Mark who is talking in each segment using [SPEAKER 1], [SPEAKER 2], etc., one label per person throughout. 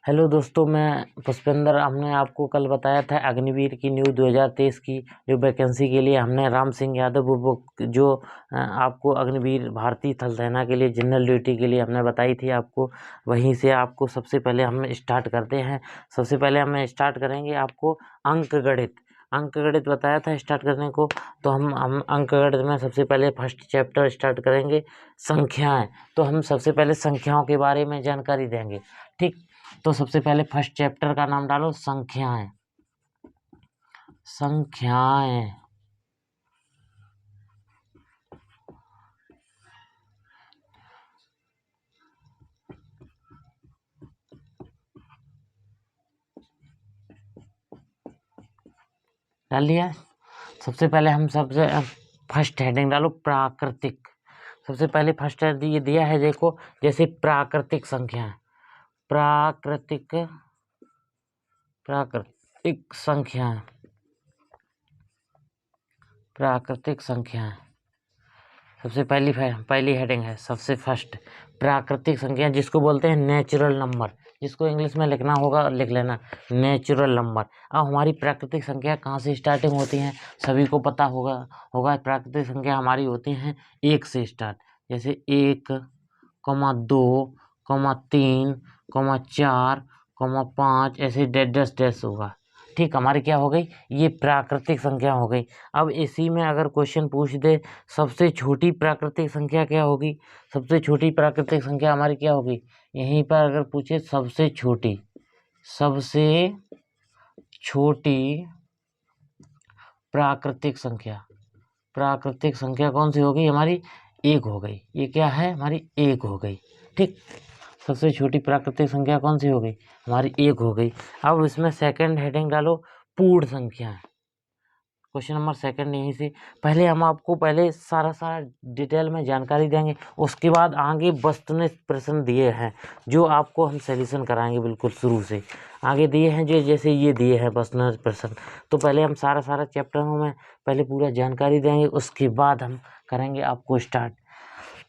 [SPEAKER 1] Hello दोस्तों, मैं पुष्पेंद्र। हमने आपको कल बताया था अग्निवीर की न्यू 2023 की जो वैकेंसी के लिए हमने राम सिंह यादव वो जो आपको अग्निवीर भारतीय थल सेना के लिए जनरल ड्यूटी के लिए हमने बताई थी आपको। वहीं से आपको सबसे पहले हम स्टार्ट करते हैं। सबसे पहले हम स्टार्ट करेंगे आपको अंक गणित बताया था स्टार्ट करने को। तो हम अंक गणित में सबसे पहले फर्स्ट चैप्टर स्टार्ट करेंगे, संख्याएं। तो हम सबसे पहले संख्याओं के बारे में जानकारी देंगे, ठीक। तो सबसे पहले फर्स्ट चैप्टर का नाम डालो, संख्याएं। संख्याएं डाल लिया। सबसे पहले हम सबसे फर्स्ट हेडिंग डालो, प्राकृतिक। सबसे पहले फर्स्ट ये दिया है, देखो, जैसे प्राकृतिक संख्याएं। प्राकृतिक प्राकृतिक संख्याएं प्राकृतिक संख्याएं सबसे पहली हेडिंग है, सबसे फर्स्ट प्राकृतिक संख्या, जिसको बोलते हैं नेचुरल नंबर। जिसको इंग्लिश में लिखना होगा लिख लेना, नेचुरल नंबर। अब हमारी प्राकृतिक संख्या कहाँ से स्टार्टिंग होती हैं, सभी को पता होगा प्राकृतिक संख्या हमारी होती हैं 1 से स्टार्ट। जैसे 1, 2, 3, 4, 5, ऐसे डैश डैश होगा, ठीक। हमारी क्या हो गई, ये प्राकृतिक संख्या हो गई। अब इसी में अगर क्वेश्चन पूछ दे सबसे छोटी प्राकृतिक संख्या क्या होगी, सबसे छोटी प्राकृतिक संख्या हमारी क्या होगी, यहीं पर अगर पूछे सबसे छोटी प्राकृतिक संख्या कौन सी होगी हमारी, 1 हो गई। ये क्या है हमारी, 1 हो गई, ठीक। सबसे छोटी प्राकृतिक संख्या कौन सी हो गई हमारी, 1 हो गई। अब इसमें सेकंड हेडिंग डालो, पूर्ण संख्या। क्वेश्चन नंबर सेकंड यहीं से पहले हम आपको सारा डिटेल में जानकारी देंगे। उसके बाद आगे वस्तुनिष्ठ प्रश्न दिए हैं जो आपको हम सॉल्यूशन कराएंगे बिल्कुल शुरू से। आगे दिए हैं जो जैसे ये दिए हैं वस्तुनिष्ठ प्रश्न। तो पहले हम सारा चैप्टरों में पहले पूरा जानकारी देंगे, उसके बाद हम करेंगे आपको स्टार्ट।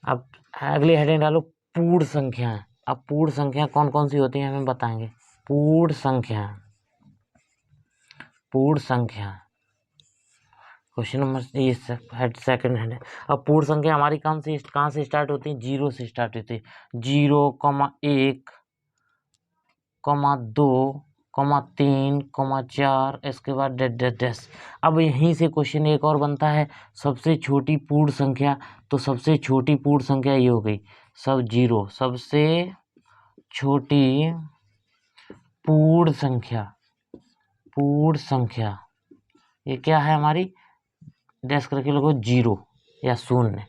[SPEAKER 1] अब अगली हेडिंग डालो, पूर्ण संख्या। अब पूर्ण संख्या कौन कौन सी होती हैं हमें बताएंगे। पूर्ण संख्या क्वेश्चन नंबर ये सेकंड हैंड है। अब पूर्ण संख्या हमारी कहाँ से स्टार्ट होती है, 0 से स्टार्ट होती है। 0, 1, 2, 3, 4, इसके बाद डैश। अब यहीं से क्वेश्चन एक और बनता है, सबसे छोटी पूर्ण संख्या। तो सबसे छोटी पूर्ण संख्या ये हो गई, सब 0। सबसे छोटी पूर्ण संख्या ये क्या है हमारी, डैश करके लोगों 0 या 0।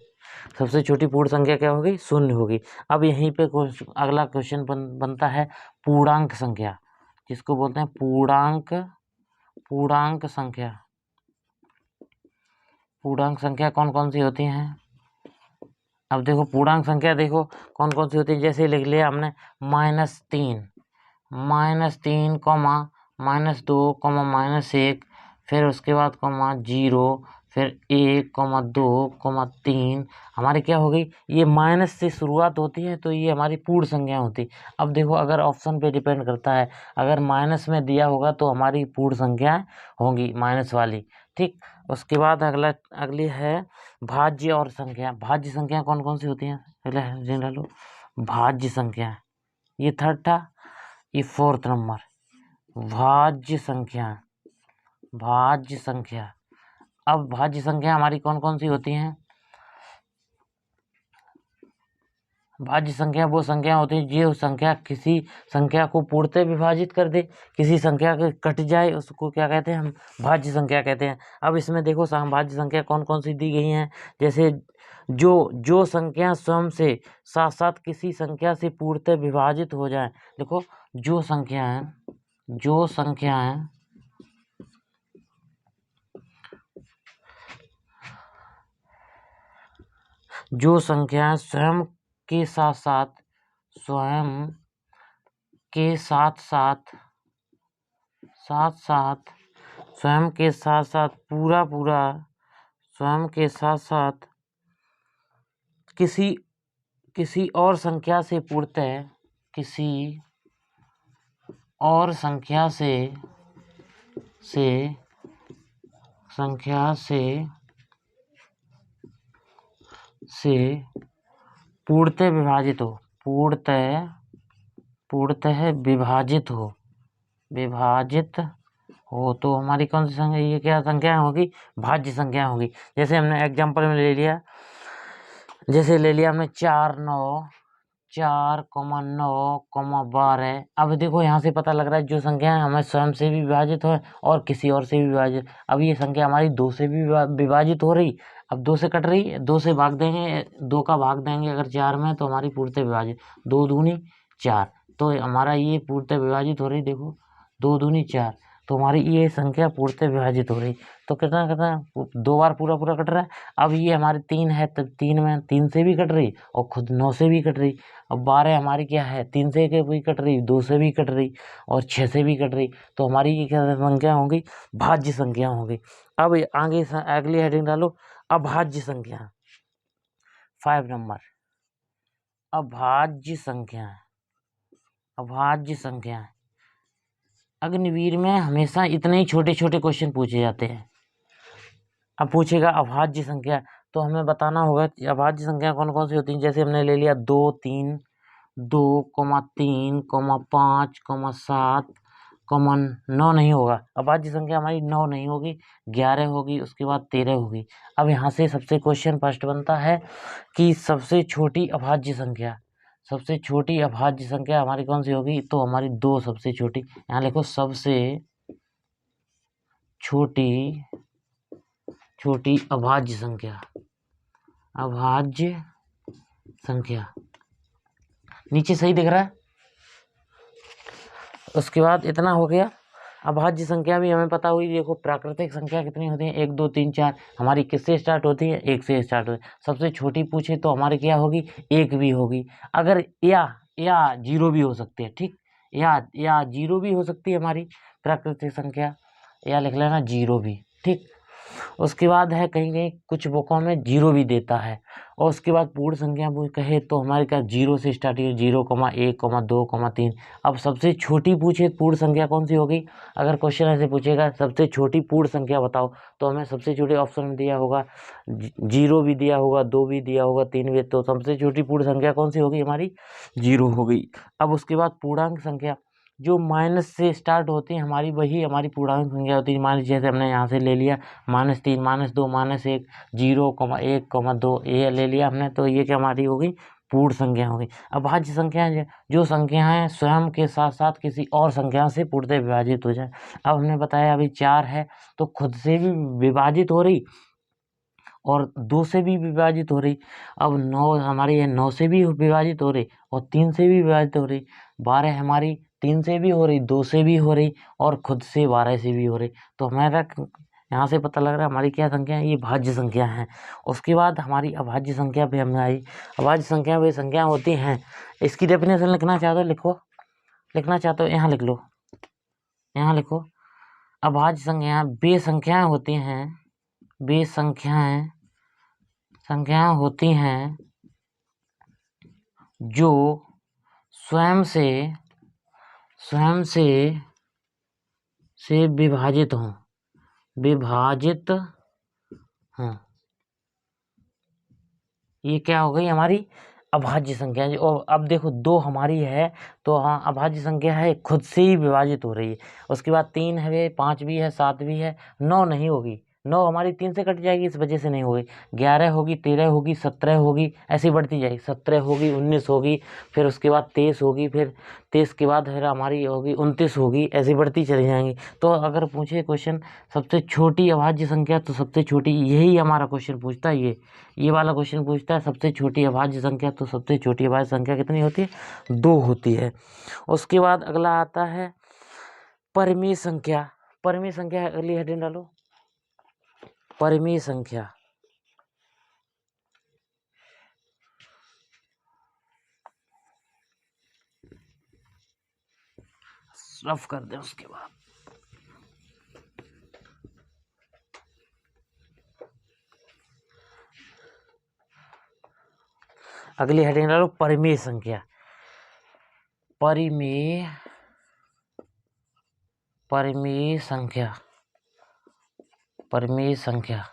[SPEAKER 1] सबसे छोटी पूर्ण संख्या क्या होगी, 0 होगी। अब यहीं पे अगला क्वेश्चन बनता है पूर्णांक संख्या, जिसको बोलते हैं पूर्णांक संख्या। पूर्णांक संख्या कौन कौन सी होती हैं, अब देखो पूर्णांक संख्या देखो कौन कौन सी होती है। जैसे लिख लिया हमने -3, -2, -1, फिर उसके बाद 0, फिर 1, 2, 3। हमारी क्या हो गई, ये माइनस से शुरुआत होती है तो ये हमारी पूर्ण संख्या होती। अब देखो अगर ऑप्शन पे डिपेंड करता है, अगर माइनस में दिया होगा तो हमारी पूर्ण संख्याएं होंगी माइनस वाली, ठीक। उसके बाद अगली है भाज्य और संख्या। भाज्य संख्या कौन कौन सी होती हैं, पहले डालो भाज्य संख्या। ये थर्ड था, ये फोर्थ नंबर, भाज्य संख्या। अब भाज्य संख्या हमारी कौन कौन सी होती हैं, भाज्य संख्या वो संख्या होती है जो संख्या किसी संख्या को पूर्णतः विभाजित कर दे, किसी संख्या के कट जाए, उसको क्या कहते हैं हम, भाज्य संख्या कहते हैं। अब इसमें देखो भाज्य संख्या कौन कौन सी दी गई हैं। जैसे जो संख्या स्वयं से साथ साथ किसी संख्या से पूर्णतः विभाजित हो जाए। देखो जो संख्याएं स्वयं के साथ साथ किसी और संख्या से पूर्णतः और संख्या से पूर्णतः विभाजित हो, पूर्णतः विभाजित हो तो हमारी कौन सी संख्या, ये क्या संख्या होगी, भाज्य संख्या होगी। जैसे हमने एग्जांपल में ले लिया, हमने 4 9 12। अब देखो यहाँ से पता लग रहा है जो संख्या है हमें स्वयं से भी विभाजित हो और किसी और से भी विभाजित। अब ये संख्या हमारी 2 से भी विभाजित हो रही, अब 2 से कट रही, 2 से भाग देंगे, 2 का भाग देंगे अगर 4 में तो हमारी पूर्णतः विभाजित, 2 दूनी 4, तो हमारा ये पूर्णतः विभाजित हो रही। देखो 2 दूनी 4, तो हमारी ये संख्या पूर्णतः विभाजित हो रही। तो कितना 2 बार पूरा कट रहा है। अब ये हमारे 3 है, तब 3 में 3 से भी कट रही और खुद 9 से भी कट रही। अब 12 हमारी क्या है, 3 से भी कट रही, 2 से भी कट रही और 6 से भी कट रही। तो हमारी ये क्या संख्या होगी, भाज्य संख्या होगी। अब आगे अगली हेडिंग डालो, अभाज्य संख्या। 5 नंबर, अभाज्य संख्या। अग्निवीर में हमेशा इतने ही छोटे छोटे क्वेश्चन पूछे जाते हैं। अब पूछेगा अभाज्य संख्या, तो हमें बताना होगा कि अभाज्य संख्या कौन कौन सी होती हैं। जैसे हमने ले लिया 2 3 2 3 5 7 9 नहीं होगा, अभाज्य संख्या हमारी 9 नहीं होगी, 11 होगी, उसके बाद 13 होगी। अब यहाँ से सबसे क्वेश्चन फर्स्ट बनता है कि सबसे छोटी अभाज्य संख्या हमारी कौन सी होगी, तो हमारी 2 सबसे छोटी, यहाँ लिखो सबसे छोटी अभाज्य संख्या। नीचे सही दिख रहा है। उसके बाद इतना हो गया, अभाज्य संख्या भी हमें पता हुई। देखो प्राकृतिक संख्या कितनी होती है, 1 2 3 4, हमारी किससे स्टार्ट होती है, 1 से स्टार्ट होती है। सबसे छोटी पूछे तो हमारी क्या होगी, 1 भी होगी। अगर या 0 भी हो सकती है, ठीक, या 0 भी हो सकती है हमारी प्राकृतिक संख्या, या लिख लेना 0 भी, ठीक। उसके बाद है कहीं कुछ बुकों में 0 भी देता है। और उसके बाद पूर्ण संख्या कहे तो हमारे क्या 0 से स्टार्ट है, 0 1 2 3। अब सबसे छोटी पूछे पूर्ण संख्या कौन सी होगी, अगर क्वेश्चन ऐसे पूछेगा सबसे छोटी पूर्ण संख्या बताओ, तो हमें सबसे छोटे ऑप्शन में दिया होगा 0 भी दिया होगा, 2 भी दिया होगा, 3 भी। तो सबसे छोटी पूर्ण संख्या कौन सी होगी, हमारी 0 हो गई। अब उसके बाद पूर्णांक संख्या जो माइनस से स्टार्ट होती है हमारी, वही हमारी पूर्णांक संख्या होती है। माइनस, जैसे हमने यहाँ से ले लिया -3 -2 -1 0 1 2, ये ले लिया हमने, तो ये क्या हमारी होगी, पूर्ण संख्या होगी। अब भाज्य संख्या जो संख्याएं स्वयं के साथ साथ किसी और संख्या से पूर्णतः विभाजित हो जाए। अब हमने बताया अभी 4 है तो खुद से भी विभाजित हो रही और 2 से भी विभाजित हो रही। अब 9 हमारी है, 9 से भी विभाजित हो रही और 3 से भी विभाजित हो रही। 12 हमारी 3 से भी हो रही, 2 से भी हो रही और खुद से 12 से भी हो रही। तो हमारा यहाँ से पता लग रहा है हमारी क्या संख्या है, ये भाज्य संख्या है। उसके बाद हमारी अभाज्य संख्या पे हमें आई। अभाज्य संख्या वे संख्या होती हैं, इसकी डेफिनेशन लिखना चाहते हो लिखो, लिखना चाहते हो यहाँ लिख लो, यहाँ लिखो। अभाज्य संख्या वे संख्याएं होती हैं, वे संख्याएं होती हैं जो स्वयं से विभाजित हों, ये क्या हो गई हमारी अभाज्य संख्या। और अब देखो 2 हमारी है तो हाँ अभाज्य संख्या है, खुद से ही विभाजित हो रही है। उसके बाद 3 है, 5 भी है, 7 भी है, 9 नहीं होगी, 9 हमारी 3 से कट जाएगी, इस वजह से नहीं होगी। 11 होगी, 13 होगी, 17 होगी, ऐसी बढ़ती जाएगी, 17 होगी, 19 होगी, फिर उसके बाद 23 होगी, फिर 23 के बाद फिर हमारी होगी 29 होगी, ऐसी बढ़ती चली जाएंगी। तो अगर पूछे क्वेश्चन सबसे छोटी अभाज्य संख्या, तो सबसे छोटी यही हमारा क्वेश्चन पूछता है, ये वाला क्वेश्चन पूछता है सबसे छोटी अभाज्य संख्या। तो सबसे छोटी अभाज्य संख्या कितनी होती है, 2 होती है। उसके बाद अगला आता है परिमेय संख्या। परिमेय संख्या अगली हेडिंग डालो, परिमेय संख्या। रफ कर दे। उसके बाद अगली हेडिंग डालो परिमेय संख्या। परिमेय परिमेय संख्या, परिमेय संख्या,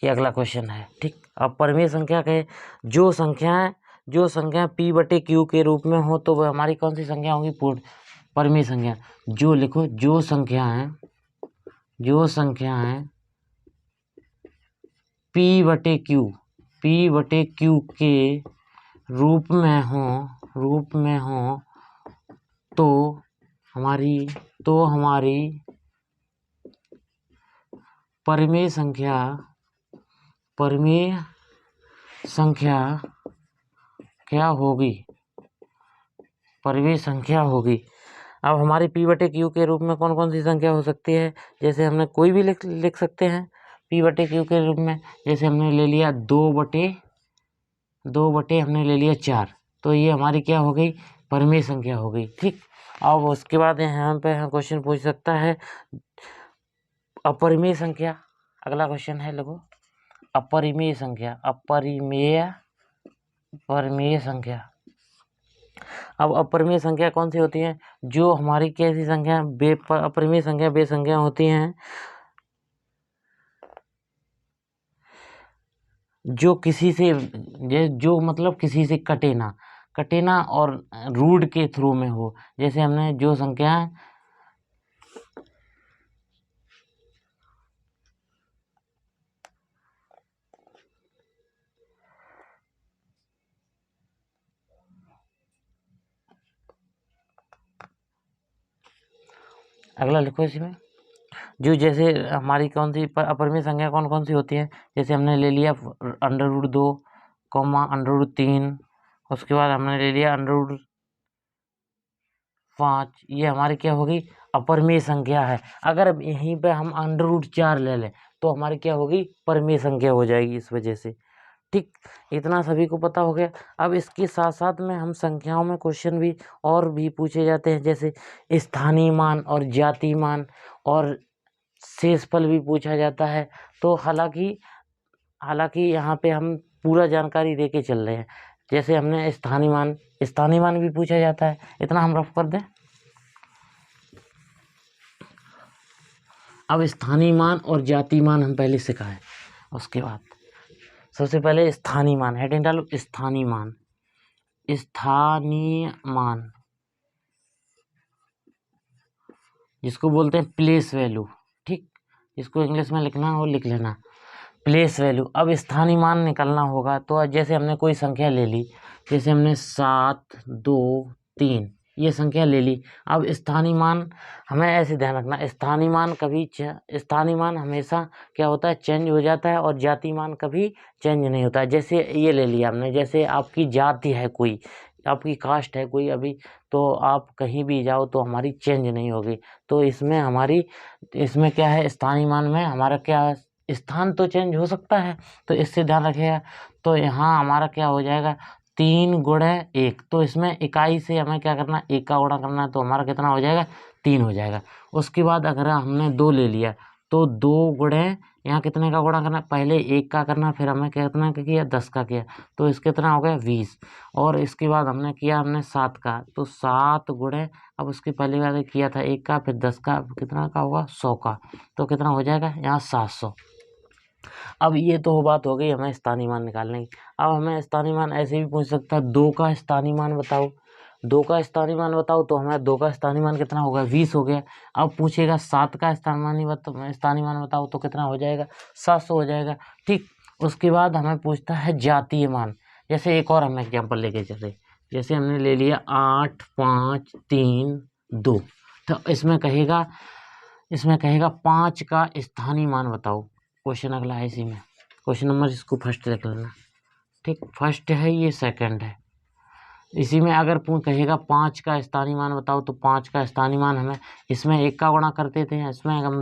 [SPEAKER 1] ये अगला क्वेश्चन है। ठीक, अब परिमेय संख्या के जो संख्या p बटे q के रूप में हो तो वह हमारी कौन सी संख्या होगी? पूर्ण परिमेय संख्या। जो लिखो, जो संख्या है p बटे q के रूप में हो तो हमारी परिमेय संख्या क्या होगी? परिमेय संख्या होगी। अब हमारी p बटे q के रूप में कौन कौन सी संख्या हो सकती है? जैसे हमने कोई भी लिख सकते हैं p बटे q के रूप में। जैसे हमने ले लिया 2 बटे हमने ले लिया 4, तो ये हमारी क्या हो गई? परिमेय संख्या हो गई। ठीक, अब उसके बाद यहाँ पे क्वेश्चन पूछ सकता है अपरिमेय संख्या। अगला क्वेश्चन है, लोगों, अपरिमेय संख्या, परिमेय संख्या। अब अपरिमेय संख्या कौन सी होती है? जो हमारी कैसी संख्या अपरिमेय संख्या वे संख्या होती हैं जो किसी से मतलब किसी से कटे ना और रूट के थ्रू में हो। जैसे हमने जो संख्या अगला लिखो इसमें, जो जैसे हमारी कौन सी अपरिमेय संख्या कौन सी होती है? जैसे हमने ले लिया √2, √3, उसके बाद हमने ले लिया √5, ये हमारी क्या होगी? अपरिमेय संख्या है। अगर यहीं पे हम √4 ले लें तो हमारी क्या होगी? परिमेय संख्या हो जाएगी इस वजह से। ठीक, इतना सभी को पता हो गया। अब इसके साथ साथ में हम संख्याओं में क्वेश्चन भी और भी पूछे जाते हैं, जैसे स्थानीय मान और जातीय मान और शेषफल भी पूछा जाता है। तो हालांकि यहाँ पे हम पूरा जानकारी दे के चल रहे हैं। जैसे हमने स्थानीय मान भी पूछा जाता है। इतना हम रफ कर दें। अब स्थानीय मान और जातीय मान हम पहले सिखाएं, उसके बाद सबसे पहले स्थानीय मान, हेडिंग डालो स्थानीय मान जिसको बोलते हैं प्लेस वैल्यू। ठीक, जिसको इंग्लिश में लिखना हो लिख लेना, प्लेस वैल्यू। अब स्थानीय मान निकलना होगा तो जैसे हमने कोई संख्या ले ली, जैसे हमने 7, 2, 3 ये संख्या ले ली। अब स्थानीय मान हमें ऐसे ध्यान रखना, स्थानीय मान हमेशा क्या होता है? चेंज हो जाता है, और जातीय मान कभी चेंज नहीं होता है। जैसे ये ले लिया हमने, जैसे आपकी जाति है कोई, आपकी कास्ट है कोई अभी, तो आप कहीं भी जाओ तो हमारी चेंज नहीं होगी। तो इसमें क्या है? स्थानीय मान में हमारा क्या है? स्थान तो चेंज हो सकता है, तो इससे ध्यान रखिएगा। तो यहाँ हमारा क्या हो जाएगा? 3 गुणे 1। तो इसमें इकाई से हमें क्या करना? 1 का गुणा करना है, तो हमारा कितना हो जाएगा? 3 हो जाएगा। उसके बाद अगर हमने 2 ले लिया तो 2 गुणे यहाँ कितने का गुणा करना? पहले 1 का करना, फिर हमें कितना का किया? 10 का किया, तो इसके कितना हो गया? 20। और इसके बाद हमने किया 7 का, तो 7 गुणे, अब उसकी पहली बार किया था 1 का, फिर 10 का, कितना का होगा? 100 का, तो कितना हो जाएगा? यहाँ 700। अब ये तो बात हो गई हमें स्थानीय मान निकालने की। अब हमें स्थानीय मान ऐसे भी पूछ सकता है, 2 का स्थानीय मान बताओ। 2 का स्थानीय मान बताओ, तो हमें 2 का स्थानीय मान कितना होगा? 20 हो गया। अब पूछेगा 7 का स्थानीय मान बताओ, तो कितना हो जाएगा? 700 हो जाएगा। ठीक, उसके बाद हमें पूछता है जातीय मान। जैसे एक और हम एग्जाम्पल लेके चले, जैसे हमने ले लिया 8, 5, 3, 2, तो इसमें कहेगा 5 का स्थानीय मान बताओ। क्वेश्चन अगला है इसी में, क्वेश्चन नंबर इसको फर्स्ट लिख लेना। ठीक, फर्स्ट है, ये सेकंड है। इसी में अगर कहेगा 5 का स्थानीय मान बताओ, तो 5 का स्थानीय मान हमें इसमें 1 का गुणा करते थे, इसमें हम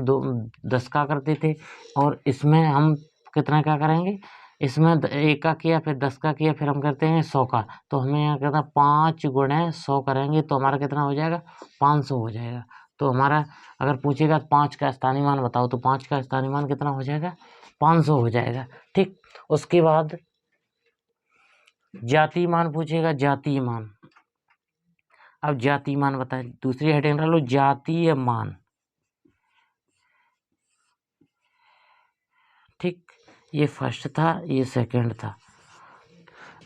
[SPEAKER 1] 10 का करते थे, और इसमें हम कितना क्या करेंगे? इसमें 1 का किया, फिर 10 का किया, फिर हम करते हैं 100 का। तो हमें यहाँ कहता 5 गुणे 100 करेंगे तो हमारा कितना हो जाएगा? 500 हो जाएगा। तो हमारा अगर पूछेगा 5 का स्थानीय मान बताओ, तो 5 का स्थानीय मान कितना हो जाएगा? 500 हो जाएगा। ठीक, उसके बाद जातीय मान पूछेगा, जातीय मान। अब जातीय मान बताएं, दूसरी हेडिंग डालो जातीय मान। ठीक, ये फर्स्ट था, ये सेकंड था।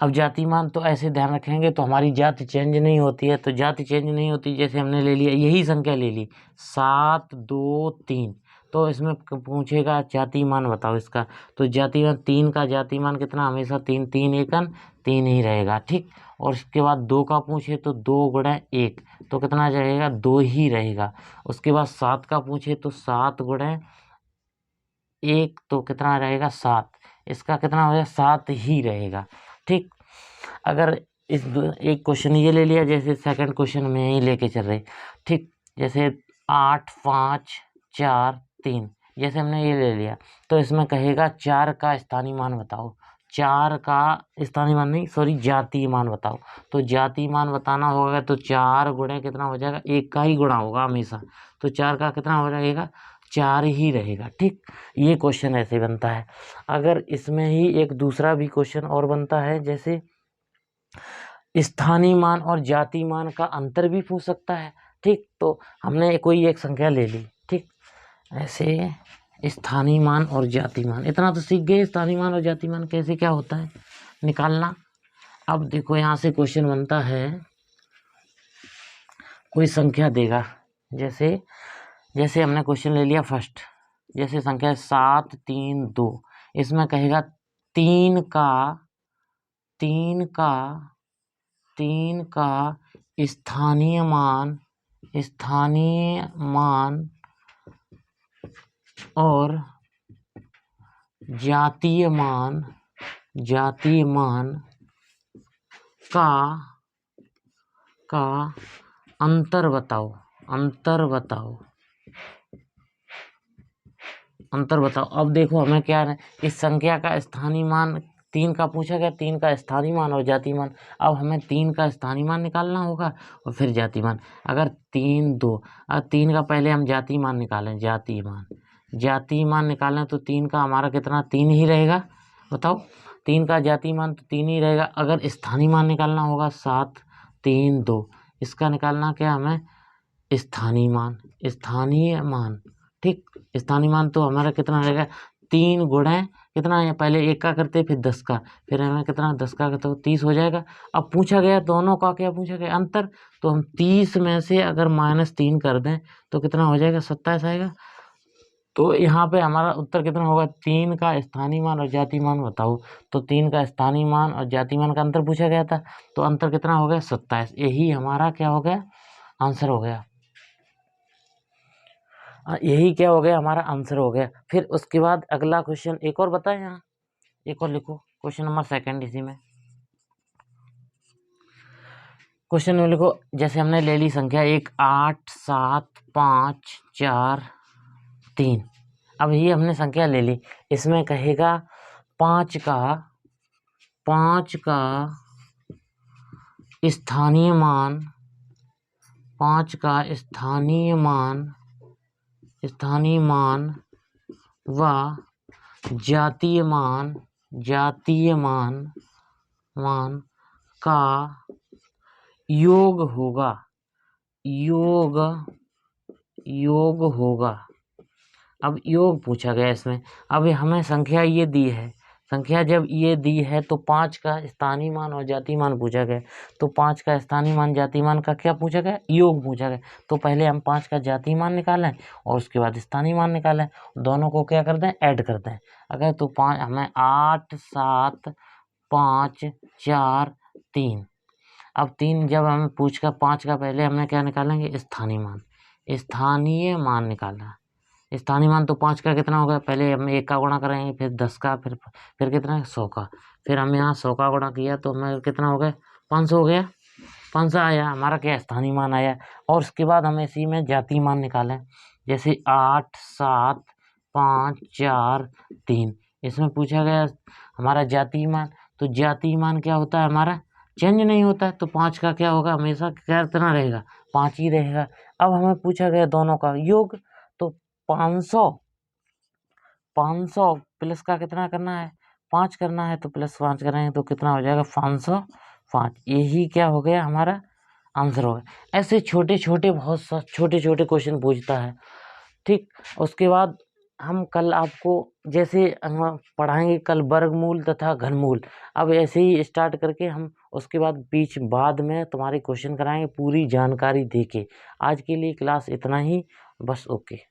[SPEAKER 1] अब जाति मान तो ऐसे ध्यान रखेंगे तो हमारी जाति चेंज नहीं होती है, तो जाति चेंज नहीं होती। जैसे हमने ले लिया, यही संख्या ले ली 7 2 3, तो इसमें पूछेगा जाति मान बताओ इसका, तो जाति मान 3 का जाति मान कितना, हमेशा 3 3 एकन 3 ही रहेगा। ठीक, और उसके बाद 2 का पूछे तो 2 गुणा 1, तो कितना रहेगा, 2 ही रहेगा। उसके बाद 7 का पूछे तो 7 गुणा 1, तो कितना रहेगा 7, इसका कितना हो जाएगा 7 ही रहेगा। ठीक, अगर एक क्वेश्चन ये ले लिया, जैसे सेकंड क्वेश्चन में ही लेके चल रहे। ठीक, जैसे 8 5 4 3, जैसे हमने ये ले लिया, तो इसमें कहेगा 4 का स्थानीय मान बताओ। 4 का स्थानीय मान नहीं, सॉरी, जातीय मान बताओ। तो जातीय मान बताना होगा तो 4 गुणे कितना हो जाएगा, 1 का ही गुणा होगा हमेशा, तो 4 का कितना हो जाएगा, 4 ही रहेगा। ठीक, ये क्वेश्चन ऐसे बनता है। अगर इसमें ही एक दूसरा भी क्वेश्चन और बनता है, जैसे स्थानीय मान और जातीय मान का अंतर भी पूछ सकता है। ठीक, तो हमने कोई एक संख्या ले ली। ठीक, ऐसे स्थानीय मान और जातीय मान, इतना तो सीख गए स्थानीय मान और जातीय मान कैसे क्या होता है निकालना। अब देखो यहाँ से क्वेश्चन बनता है, कोई संख्या देगा, जैसे हमने क्वेश्चन ले लिया फर्स्ट, जैसे संख्या है 7 3 2, इसमें कहेगा 3 का स्थानीय मान और जातीय मान का अंतर बताओ। अब देखो हमें क्या है, इस संख्या का स्थानीय मान 3 का पूछा गया, 3 का स्थानीय मान और जातीय मान। अब हमें 3 का स्थानीय मान निकालना होगा और फिर जातीय मान। अगर 3 2, अगर 3 का पहले हम जातीय मान निकालें, जातीय मान निकालें तो 3 का हमारा कितना, 3 ही रहेगा। बताओ, 3 का जातीय मान तो 3 ही रहेगा। अगर स्थानीय मान निकालना होगा 7 3 2, इसका निकालना क्या हमें, स्थानीय मान। ठीक, स्थानीय मान तो हमारा कितना रहेगा, 3 गुणे कितना है, पहले 1 का करते फिर 10 का, फिर हमें कितना 10 का करते हो 30 हो जाएगा। अब पूछा गया दोनों का क्या पूछा गया, अंतर, तो हम 30 में से अगर -3 कर दें तो कितना हो जाएगा, 27 आएगा। तो यहाँ पे हमारा उत्तर कितना होगा, 3 का स्थानीय मान और जातीय मान बताओ। तो 3 का स्थानीय मान और जातीय मान का अंतर पूछा गया था, तो अंतर कितना हो गया, 27। यही हमारा क्या हो गया, आंसर हो गया। हमारा आंसर हो गया। फिर उसके बाद अगला क्वेश्चन एक और बताएं, यहाँ एक और लिखो, क्वेश्चन नंबर 2 इसी में। क्वेश्चन में लिखो, जैसे हमने ले ली संख्या 8 7 5 4 3। अब ये हमने संख्या ले ली, इसमें कहेगा 5 का स्थानीय मान, 5 का स्थानीय मान व जातीय मान का योग होगा। अब योग पूछा गया इसमें। अब हमें संख्या ये दी है, संख्या जब ये दी है तो 5 का स्थानीय मान और जातीय मान पूछा गया, तो 5 का स्थानीय मान जातीय मान का क्या पूछा गया, योग पूछा गया। तो पहले हम 5 का जातीय मान निकालें और उसके बाद स्थानीय मान निकालें, दोनों को क्या कर दें, ऐड कर दें। अगर तो 5 हमें 8 7 5 4 3, अब 3 जब हमें पूछ कर 5 का पहले हमने क्या निकालेंगे, स्थानीय मान निकालना। स्थानीय मान तो 5 का कितना होगा, पहले हम 1 का गुणा करेंगे, फिर 10 का, फिर कितना है 100 का, फिर हम यहाँ 100 का गुणा किया तो हमें कितना हो गया, 500 हो गया। 500 आया हमारा क्या, स्थानीय मान आया। और उसके बाद हम इसी में जातीय मान निकालें, जैसे 8 7 5 4 3, इसमें पूछा गया हमारा जातीय मान। तो जातीय मान क्या होता है हमारा, चेंज नहीं होता है, तो 5 का क्या होगा, हमेशा क्या कितना रहेगा, 5 ही रहेगा। अब हमें पूछा गया दोनों का योग, तो 500 प्लस का कितना करना है, 5 करना है, तो प्लस 5 करेंगे तो कितना हो जाएगा, 505। यही क्या हो गया हमारा आंसर होगा। ऐसे छोटे छोटे बहुत छोटे छोटे क्वेश्चन पूछता है। ठीक, उसके बाद हम कल आपको जैसे हम पढ़ाएंगे कल वर्गमूल तथा घनमूल। अब ऐसे ही स्टार्ट करके हम उसके बाद में तुम्हारे क्वेश्चन कराएंगे पूरी जानकारी देके। आज के लिए क्लास इतना ही बस। ओके।